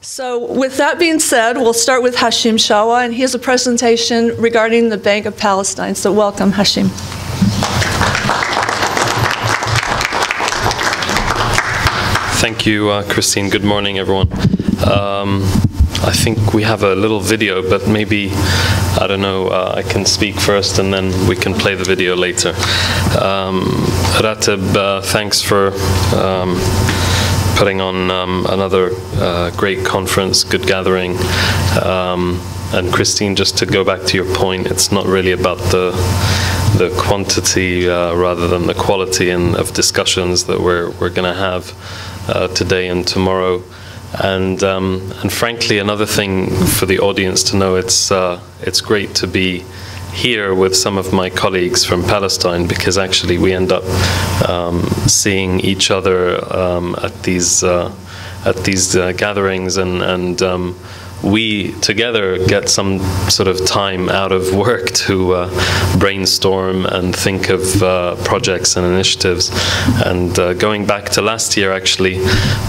So with that being said, we'll start with Hashim Shawa, and he has a presentation regarding the Bank of Palestine. So welcome, Hashim. Thank you, Christine. Good morning, everyone. I think we have a little video, but maybe, I don't know, I can speak first and then we can play the video later. Ratib, thanks for putting on another great conference, good gathering. And Christine, just to go back to your point, it's not really about the quantity rather than the quality of discussions that we're going to have today and tomorrow. And frankly, another thing for the audience to know, it's great to be here with some of my colleagues from Palestine, because actually we end up seeing each other at these gatherings, and we together get some sort of time out of work to brainstorm and think of projects and initiatives. And going back to last year, actually,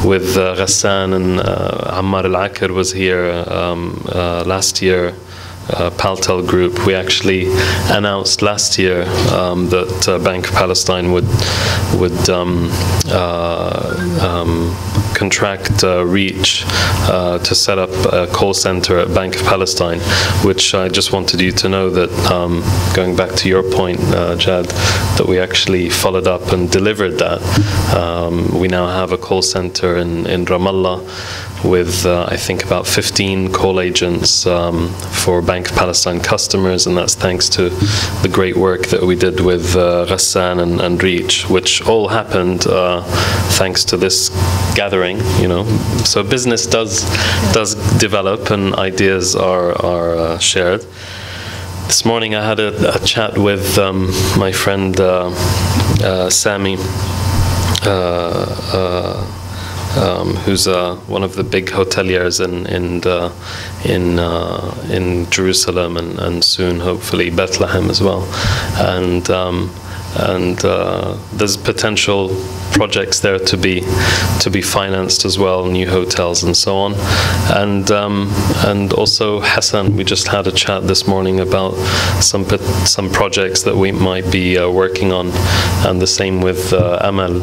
with Ghassan and Ammar Al-Akir was here last year. Paltel Group, we actually announced last year that Bank of Palestine would contract Reach to set up a call center at Bank of Palestine, which I just wanted you to know that, going back to your point, Jad, that we actually followed up and delivered that. We now have a call center in Ramallah with, I think, about 15 call agents for Bank of Palestine customers, and that's thanks to the great work that we did with Ghassan and Reach, which all happened thanks to this gathering, you know. So business does develop and ideas are shared. This morning I had a chat with my friend Sami, who's one of the big hoteliers in Jerusalem and soon hopefully Bethlehem as well, and there's potential projects there to be financed as well, new hotels and so on, and also Hassan, we just had a chat this morning about some projects that we might be working on, and the same with Amal.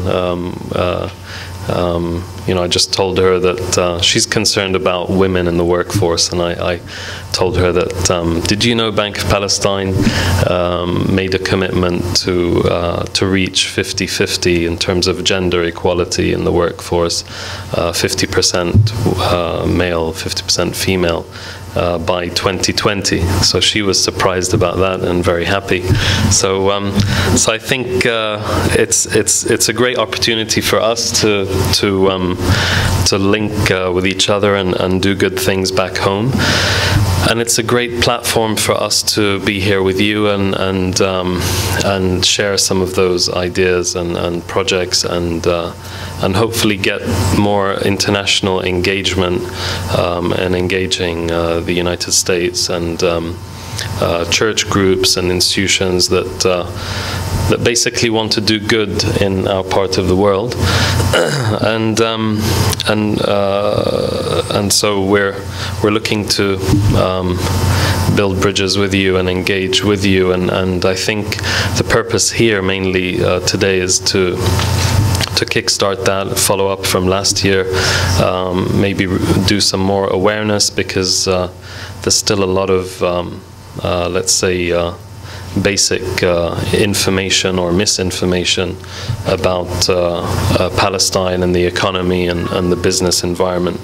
You know, I just told her that she's concerned about women in the workforce, and I told her that, did you know Bank of Palestine made a commitment to reach 50-50 in terms of gender equality in the workforce, 50% male, 50% female, by 2020. So she was surprised about that and very happy. So I think it's a great opportunity for us to link with each other and do good things back home. And it's a great platform for us to be here with you and share some of those ideas and projects and hopefully get more international engagement and engaging the United States and church groups and institutions that basically want to do good in our part of the world, and so we're looking to build bridges with you and engage with you, and I think the purpose here mainly today is to kickstart that, follow up from last year, maybe do some more awareness, because there's still a lot of let's say basic information or misinformation about Palestine and the economy and the business environment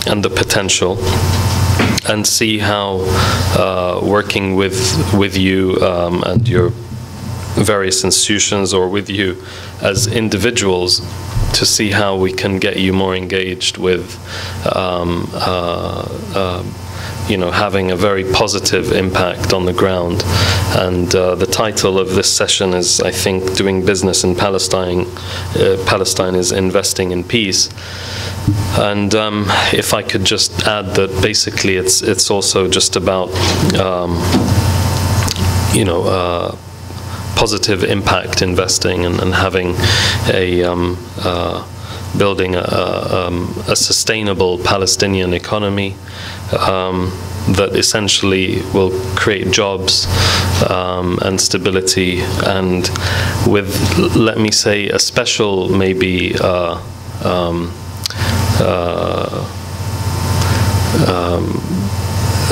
and the potential, and see how working with you and your various institutions, or with you as individuals, to see how we can get you more engaged with you know, having a very positive impact on the ground. And the title of this session is, I think, Doing Business in Palestine. Palestine is Investing in Peace. And if I could just add that basically it's also just about you know, positive impact investing and having a building a sustainable Palestinian economy that essentially will create jobs and stability, and with, let me say, a special maybe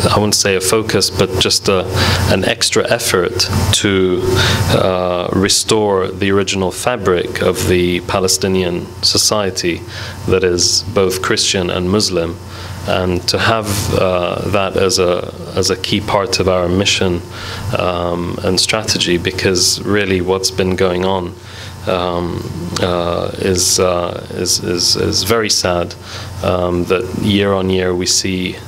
I wouldn't say a focus, but just an extra effort to restore the original fabric of the Palestinian society that is both Christian and Muslim, and to have that as a key part of our mission and strategy, because really what's been going on is very sad. That year on year we see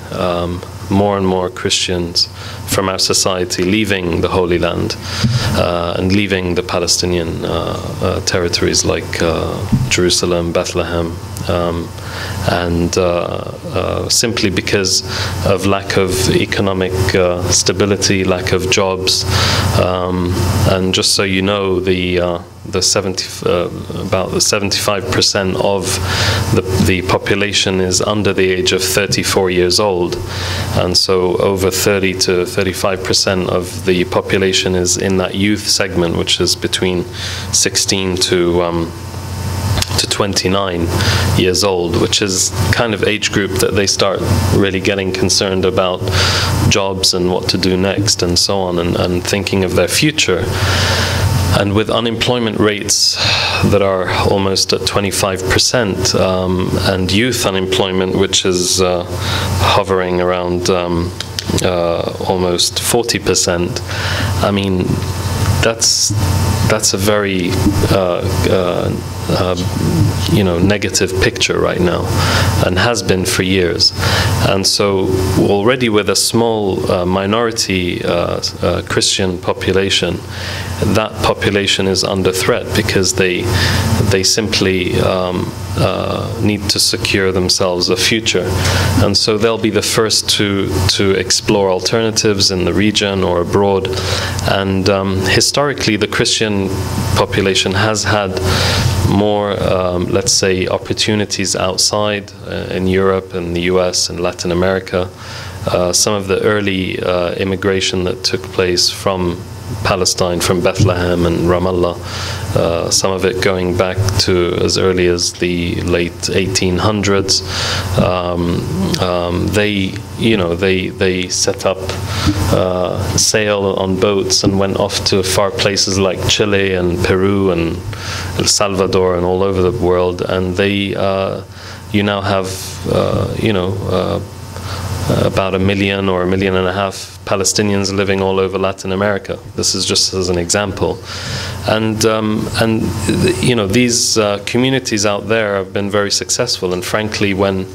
more and more Christians from our society leaving the Holy Land and leaving the Palestinian territories like Jerusalem, Bethlehem, and simply because of lack of economic stability, lack of jobs, and just so you know, about 75% of the population is under the age of 34 years old, and so over 30 to 35% of the population is in that youth segment, which is between 16 to 29 years old, which is kind of age group that they start really getting concerned about jobs and what to do next and so on, and thinking of their future. And with unemployment rates that are almost at 25%, and youth unemployment, which is hovering around almost 40%, I mean, that's a very negative picture right now, and has been for years. And so already with a small minority Christian population, that population is under threat because they simply need to secure themselves a future. And so they'll be the first to explore alternatives in the region or abroad. And historically, the Christian population has had more, let's say, opportunities outside in Europe and the US and Latin America. Some of the early immigration that took place from Palestine, from Bethlehem and Ramallah, some of it going back to as early as the late 1800s. They set up sail on boats and went off to far places like Chile and Peru and El Salvador and all over the world, and they you now have about 1 million or 1.5 million Palestinians living all over Latin America. This is just as an example, and these communities out there have been very successful. And frankly, when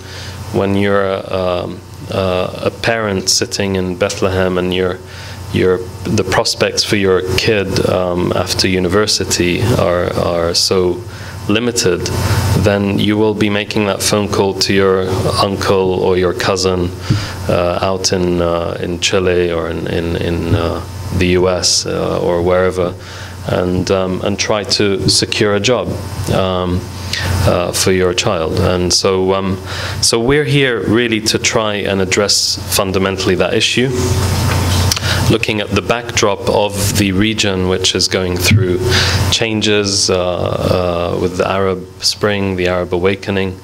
you're a parent sitting in Bethlehem and the prospects for your kid after university are so limited, then you will be making that phone call to your uncle or your cousin out in Chile or in the US or wherever, and try to secure a job for your child. And so we're here really to try and address fundamentally that issue, looking at the backdrop of the region, which is going through changes with the Arab Spring, the Arab Awakening,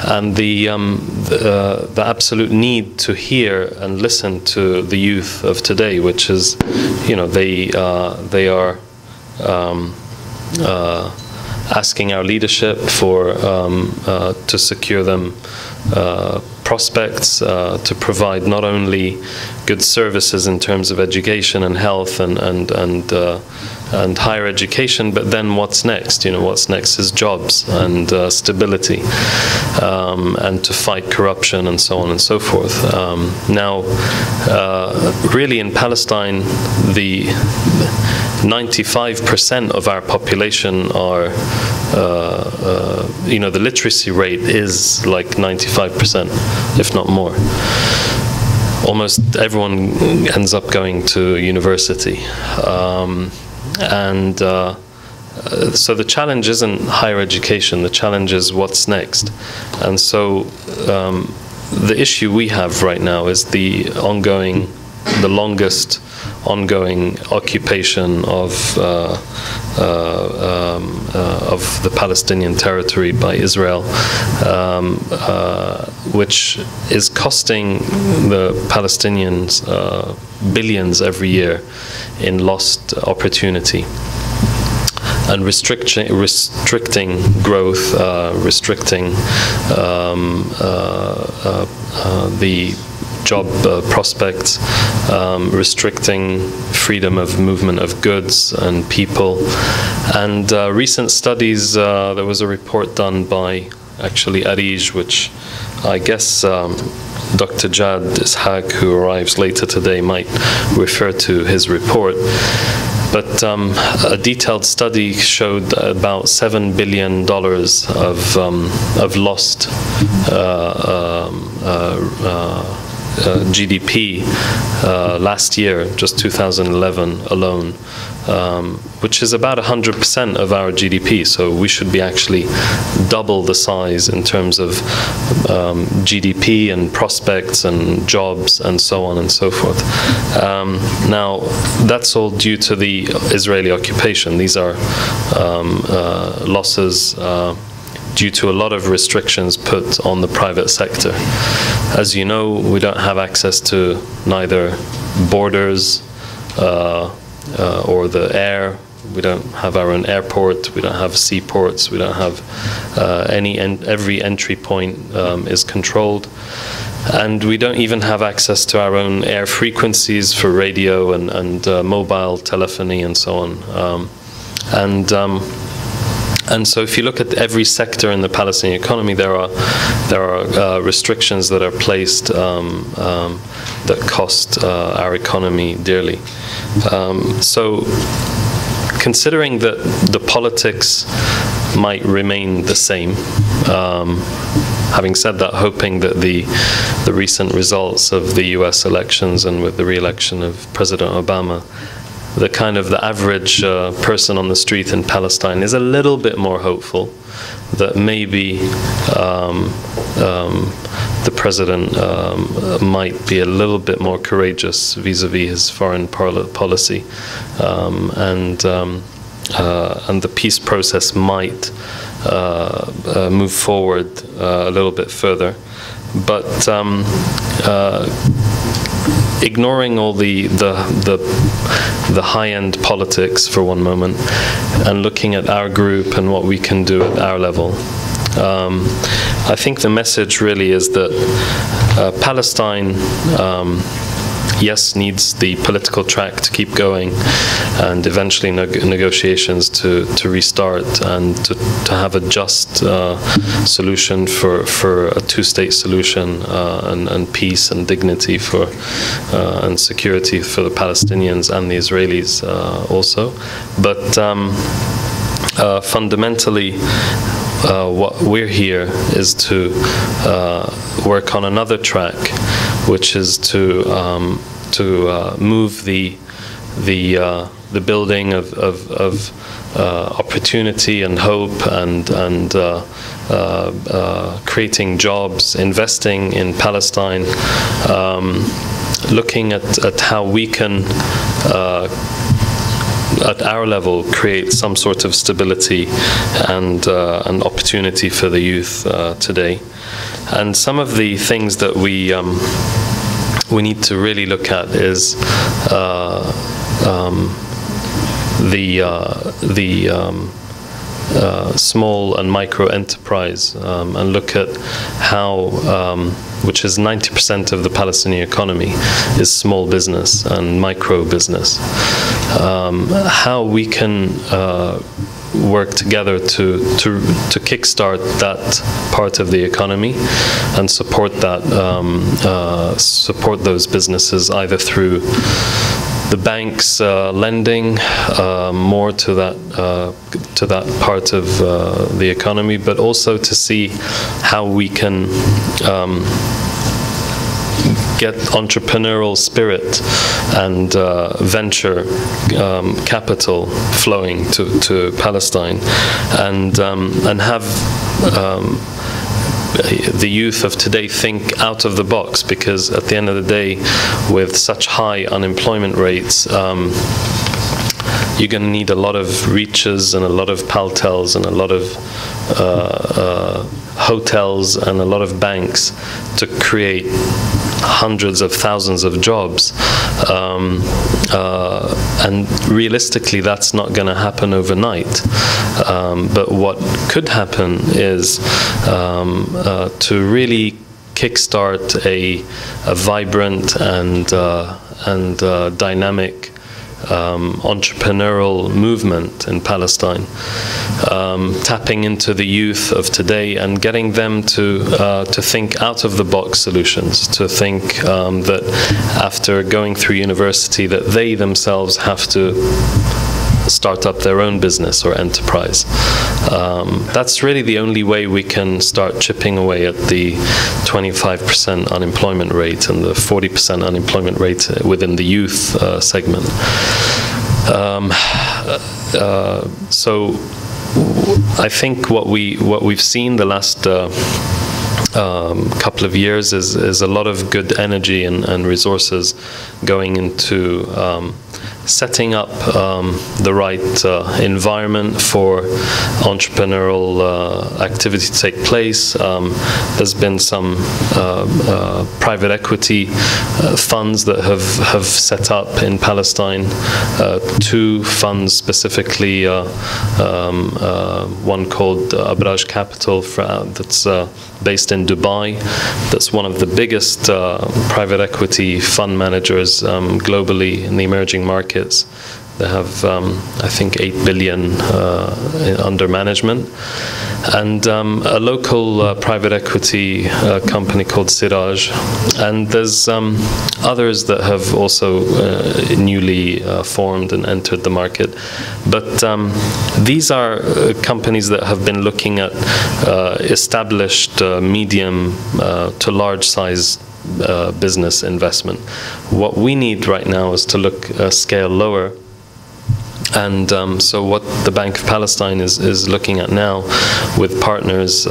and the absolute need to hear and listen to the youth of today, which is, they are asking our leadership to secure them prospects, to provide not only good services in terms of education and health and higher education, but then what's next? What's next is jobs and stability, and to fight corruption and so on and so forth. Now, really in Palestine, the 95% of our population are, the literacy rate is like 95%, if not more. Almost everyone ends up going to university, and so the challenge isn't higher education, the challenge is what's next. And so the issue we have right now is the longest ongoing occupation of the Palestinian territory by Israel, which is costing the Palestinians billions every year in lost opportunity, and restricting growth, restricting the job prospects, restricting freedom of movement of goods and people. And recent studies, there was a report done by actually Arij, which I guess Dr. Jad Ishaq, who arrives later today, might refer to his report. But a detailed study showed about $7 billion of lost GDP last year, just 2011 alone, which is about 100% of our GDP. So we should be actually double the size in terms of GDP and prospects and jobs and so on and so forth. Now, that's all due to the Israeli occupation. These are losses due to a lot of restrictions put on the private sector. As you know, we don't have access to neither borders or the air. We don't have our own airport. We don't have seaports. We don't have every entry point is controlled. And we don't even have access to our own air frequencies for radio and mobile telephony and so on. And so if you look at every sector in the Palestinian economy, there are restrictions that are placed that cost our economy dearly. So considering that the politics might remain the same, having said that, hoping that the recent results of the US elections and with the re-election of President Obama, the average person on the street in Palestine is a little bit more hopeful that maybe the president might be a little bit more courageous vis-a-vis his foreign policy, and the peace process might move forward a little bit further. But ignoring all the high-end politics for one moment and looking at our group and what we can do at our level, I think the message really is that Palestine, yes, needs the political track to keep going and eventually negotiations to restart and to have a just solution for a two-state solution and peace and dignity and security for the Palestinians and the Israelis also. But fundamentally, what we're here is to work on another track, which is to move the building of opportunity and hope and creating jobs, investing in Palestine, looking at how we can at our level create some sort of stability and an opportunity for the youth today. And some of the things that we need to really look at is small and micro enterprise, and look at how, which is 90% of the Palestinian economy, is small business and micro business. How we can work together to kickstart that part of the economy and support that, support those businesses either through the banks lending more to that part of the economy, but also to see how we can get entrepreneurial spirit and venture capital flowing to Palestine, and have the youth of today think out of the box, because at the end of the day, with such high unemployment rates, you're going to need a lot of reaches and a lot of paltels and a lot of hotels and a lot of banks to create hundreds of thousands of jobs. And realistically, that's not going to happen overnight. But what could happen is to really kickstart a vibrant and dynamic entrepreneurial movement in Palestine, tapping into the youth of today and getting them to think out of the box solutions, to think that after going through university that they themselves have to start up their own business or enterprise. That's really the only way we can start chipping away at the 25% unemployment rate and the 40% unemployment rate within the youth segment. So I think what we've seen the last couple of years is a lot of good energy and resources going into setting up the right environment for entrepreneurial activity to take place. There's been some private equity funds that have set up in Palestine, 2 funds specifically, one called Abraj Capital that's based in Dubai. That's one of the biggest private equity fund managers globally in the emerging markets. They have, I think, 8 billion under management. And a local private equity company called Siraj. And there's others that have also newly formed and entered the market. But these are companies that have been looking at established medium to large size business investment. What we need right now is to look scale lower. And so what the Bank of Palestine is looking at now with partners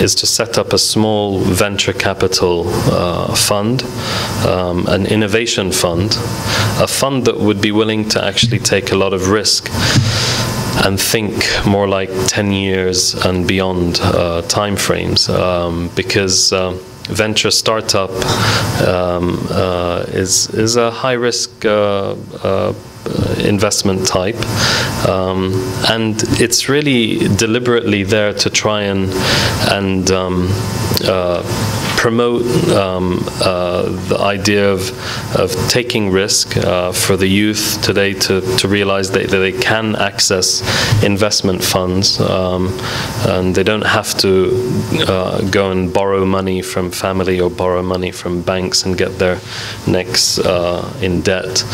is to set up a small venture capital fund, an innovation fund, a fund that would be willing to actually take a lot of risk and think more like 10 years and beyond time frames, because venture startup is a high risk investment type, and it's really deliberately there to try and promote the idea of taking risk for the youth today to realize that they can access investment funds, and they don't have to go and borrow money from family or borrow money from banks and get their necks in debt.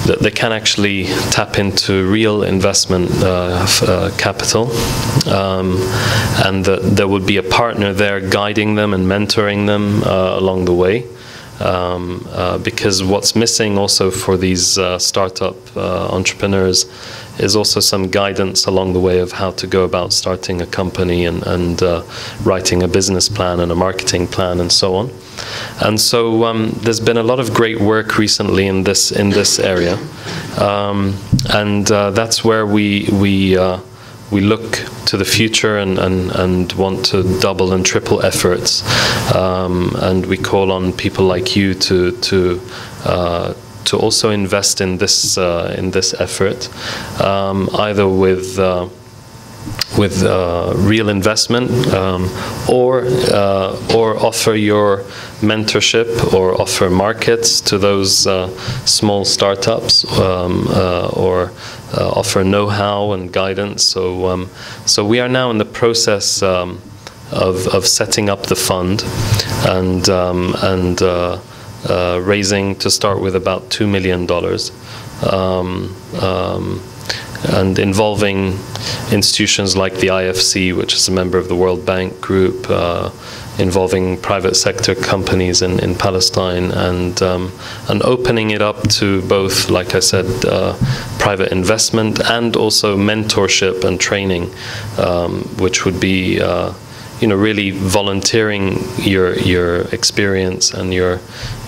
That they can actually tap into real investment capital, and that there would be a partner there guiding them and mentoring them along the way, because what's missing also for these startup entrepreneurs is also some guidance along the way of how to go about starting a company and writing a business plan and a marketing plan and so on. And so there's been a lot of great work recently in this area, and that's where we look to the future and want to double and triple efforts, and we call on people like you to also invest in this effort, either with real investment, or offer your mentorship or offer markets to those small startups, or offer know-how and guidance. So we are now in the process of setting up the fund and raising, to start with, about $2 million. And involving institutions like the IFC, which is a member of the World Bank Group, involving private sector companies in Palestine, and opening it up to both, like I said, private investment and also mentorship and training, which would be really volunteering your experience and your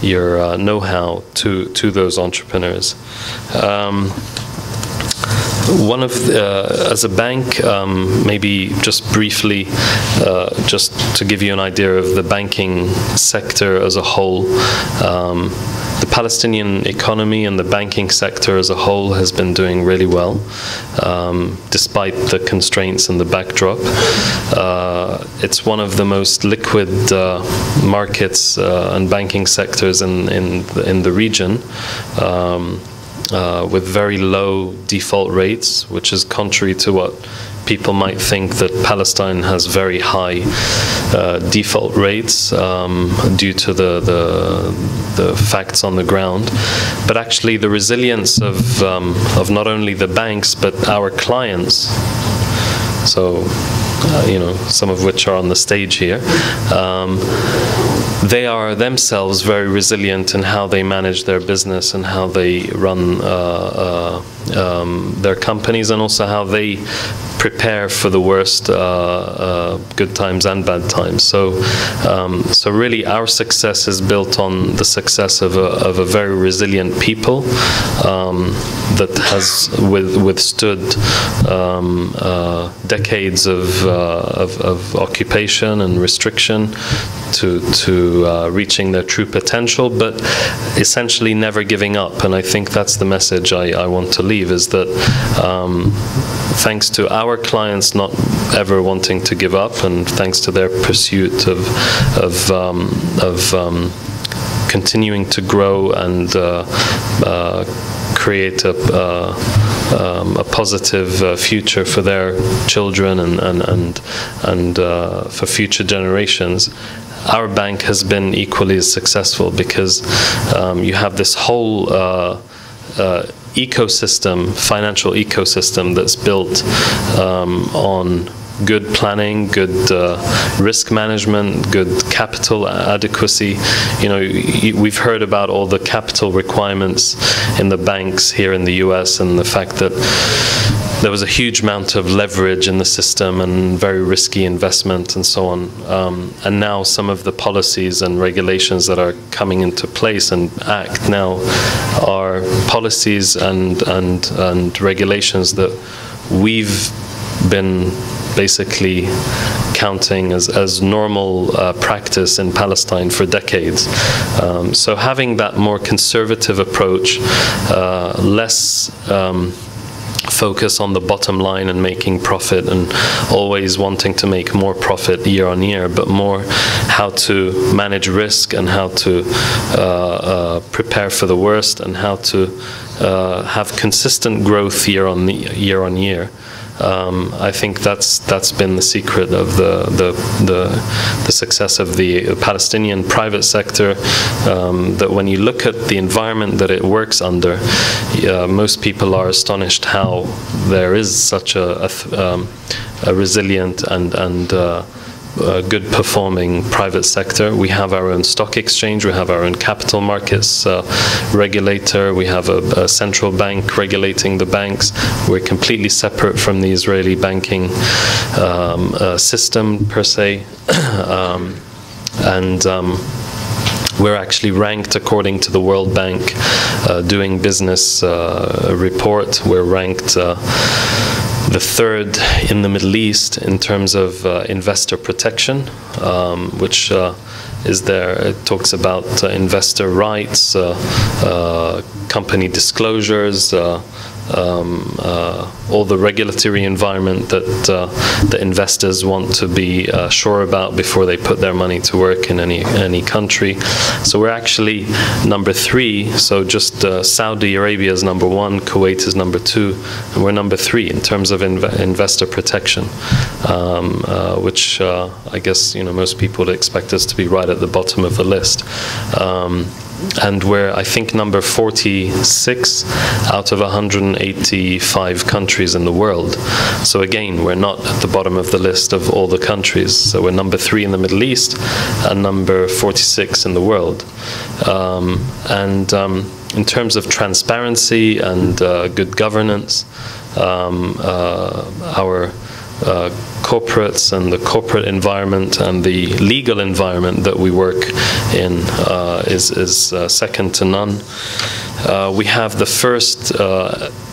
know-how to those entrepreneurs. As a bank, maybe just briefly, just to give you an idea of the banking sector as a whole, the Palestinian economy and the banking sector as a whole has been doing really well, despite the constraints and the backdrop. It's one of the most liquid markets and banking sectors in the region. With very low default rates, which is contrary to what people might think, that Palestine has very high default rates due to the facts on the ground. But actually the resilience of not only the banks but our clients, so some of which are on the stage here, they are themselves very resilient in how they manage their business and how they run their companies, and also how they prepare for the worst, good times and bad times. So really our success is built on the success of a very resilient people that has withstood decades of occupation and restriction to reaching their true potential, but essentially never giving up. And I think that's the message I want to leave, is that thanks to our clients not ever wanting to give up, and thanks to their pursuit of continuing to grow and create a positive future for their children and for future generations, our bank has been equally as successful, because you have this whole ecosystem, financial ecosystem, that's built on good planning, good risk management, good capital adequacy. We've heard about all the capital requirements in the banks here in the US, and the fact that there was a huge amount of leverage in the system and very risky investment and so on. And now some of the policies and regulations that are coming into place and act now are policies and regulations that we've been basically counting as normal practice in Palestine for decades. So having that more conservative approach, less focus on the bottom line and making profit and always wanting to make more profit year on year, but more how to manage risk and how to prepare for the worst, and how to have consistent growth year on year. I think that's been the secret of the success of the Palestinian private sector. That when you look at the environment that it works under, most people are astonished how there is such a resilient and good performing private sector. We have our own stock exchange, we have our own capital markets regulator, we have a central bank regulating the banks. We're completely separate from the Israeli banking system per se. We're actually ranked according to the World Bank Doing Business report. We're ranked the third in the Middle East in terms of investor protection, which is there. It talks about investor rights, company disclosures, all the regulatory environment that the investors want to be sure about before they put their money to work in any country. So we're actually number 3. So just Saudi Arabia is number 1, Kuwait is number 2, and we're number 3 in terms of investor protection, which I guess most people would expect us to be right at the bottom of the list. and we're, I think, number 46 out of 185 countries in the world. So again, we're not at the bottom of the list of all the countries. So we're number 3 in the Middle East and number 46 in the world. In terms of transparency and good governance, our corporates and the corporate environment and the legal environment that we work in is second to none. We have the first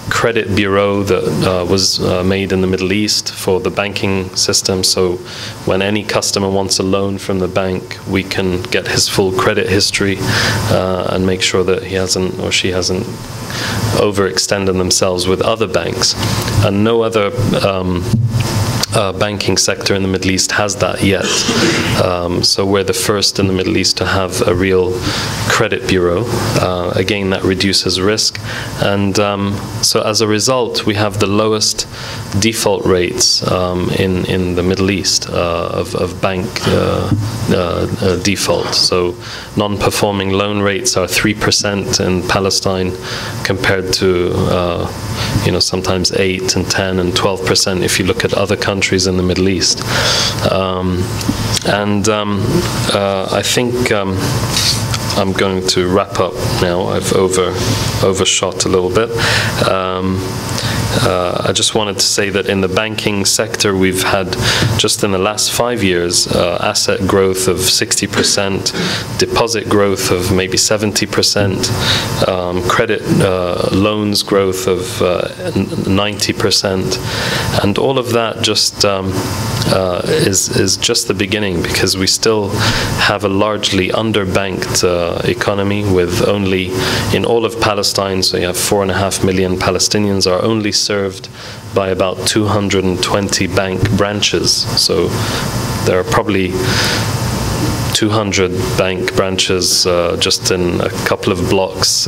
credit bureau that was made in the Middle East for the banking system. So when any customer wants a loan from the bank, we can get his full credit history and make sure that he hasn't or she hasn't overextended themselves with other banks. And no other banking sector in the Middle East has that yet. So we're the first in the Middle East to have a real credit bureau. Again, that reduces risk. And so as a result, we have the lowest default rates in the Middle East of bank default. So non-performing loan rates are 3% in Palestine compared to sometimes 8 and 10 and 12% if you look at other countries in the Middle East. I think I'm going to wrap up now. I've overshot a little bit. I just wanted to say that in the banking sector, we've had, just in the last 5 years, asset growth of 60%, deposit growth of maybe 70%, credit loans growth of 90%, and all of that just is just the beginning, because we still have a largely underbanked economy, with only, in all of Palestine, so you have 4.5 million Palestinians, are only served by about 220 bank branches. So there are probably 200 bank branches just in a couple of blocks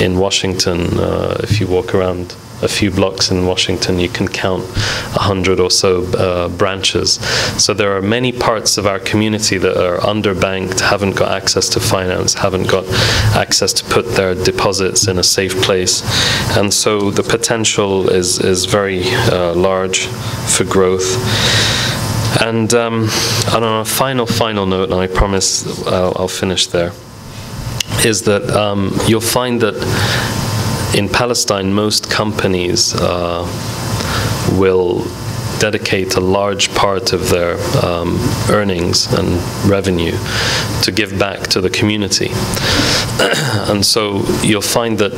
in Washington. If you walk around a few blocks in Washington, you can count 100 or so branches. So there are many parts of our community that are underbanked, haven't got access to finance, haven't got access to put their deposits in a safe place. And so the potential is very large for growth. And on a final note, and I promise I'll finish there, is that you'll find that in Palestine, most companies will dedicate a large part of their earnings and revenue to give back to the community. And so you'll find that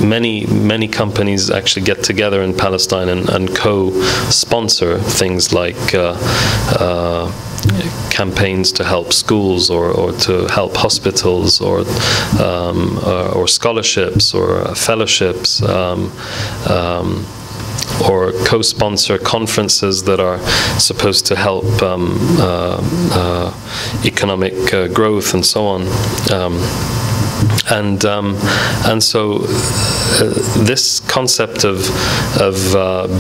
many companies actually get together in Palestine and co-sponsor things like campaigns to help schools or to help hospitals or scholarships or fellowships, or co-sponsor conferences that are supposed to help economic growth and so on. And so this concept of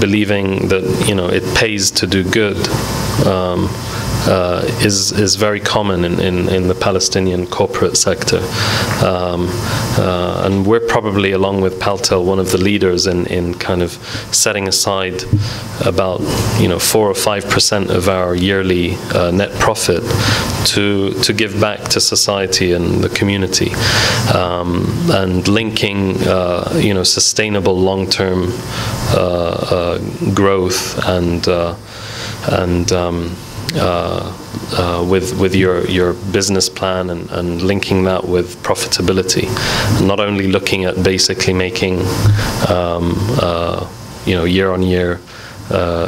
believing that it pays to do good is very common in the Palestinian corporate sector, and we're probably, along with Paltel, one of the leaders in kind of setting aside about 4 or 5% of our yearly net profit to give back to society and the community, and linking sustainable long-term growth and with your business plan and linking that with profitability, and not only looking at basically making year-on-year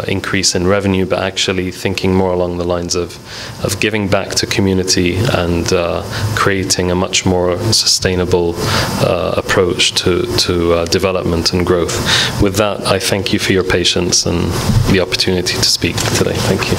increase in revenue, but actually thinking more along the lines of giving back to community and creating a much more sustainable approach to development and growth. With that, I thank you for your patience and the opportunity to speak today. Thank you.